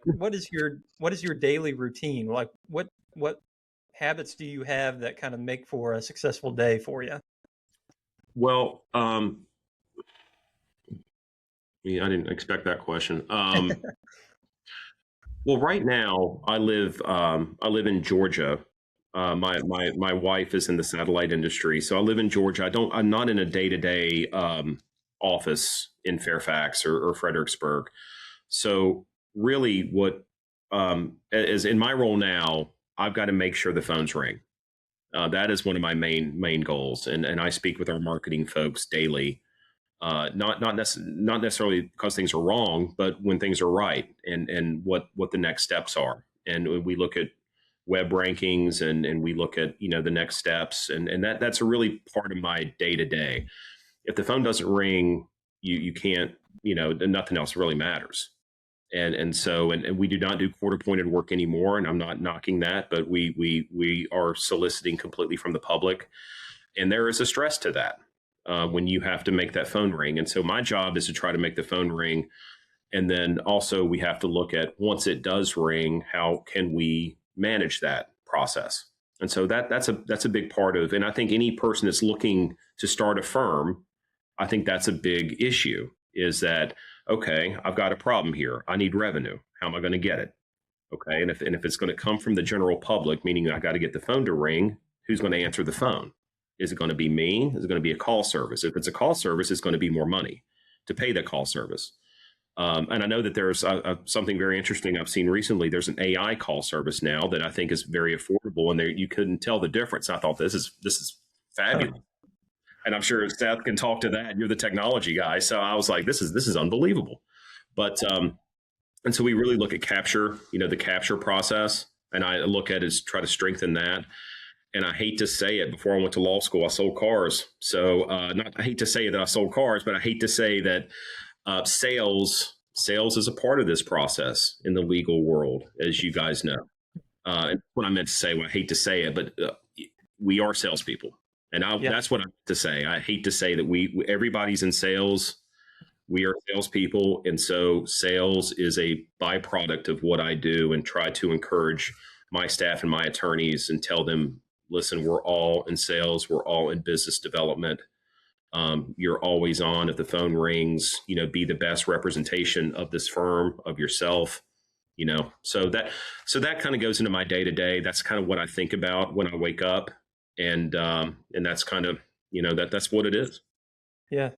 what is your daily routine? Like what habits do you have that kind of make for a successful day for you? Well, yeah, I didn't expect that question. Well, right now I live in Georgia. My wife is in the satellite industry, so I live in Georgia. I'm not in a day to day office in Fairfax or Fredericksburg. So really, what is in my role now, I've got to make sure the phones ring. That is one of my main goals, and I speak with our marketing folks daily. Not necessarily because things are wrong, but when things are right, and what the next steps are. And we look at web rankings, and we look at the next steps, and that's a really part of my day to day. If the phone doesn't ring, you can't, nothing else really matters. And we do not do court appointed work anymore, and I'm not knocking that, but we are soliciting completely from the public, and there is a stress to that when you have to make that phone ring. And so my job is to try to make the phone ring, and then also we have to look at, once it does ring, how can we manage that process. And so that's a big part of, and I think any person that's looking to start a firm, I think that's a big issue, is that, okay, I've got a problem here. I need revenue. How am I going to get it? Okay. And if it's going to come from the general public, meaning I got to get the phone to ring, who's going to answer the phone? Is it going to be me? Is it going to be a call service? If it's a call service, it's going to be more money to pay the call service. And I know that there's something very interesting I've seen recently. There's an AI call service now that I think is very affordable, and there you couldn't tell the difference. I thought this is fabulous. And I'm sure Seth can talk to that. You're the technology guy. So I was like, this is unbelievable. But and so we really look at capture, the capture process. And I look at it as try to strengthen that. And I hate to say it, before I went to law school, I sold cars. So I hate to say that I sold cars, but I hate to say that sales is a part of this process in the legal world, as you guys know. And what I meant to say, well, I hate to say it, but we are salespeople. And that's what I meant to say. I hate to say that everybody's in sales. We are salespeople. And so sales is a byproduct of what I do, and try to encourage my staff and my attorneys and tell them, listen, we're all in sales. We're all in business development. You're always on. If the phone rings, be the best representation of this firm, of yourself, so that kind of goes into my day to day. That's kind of what I think about when I wake up. And that's kind of, that's what it is. Yeah.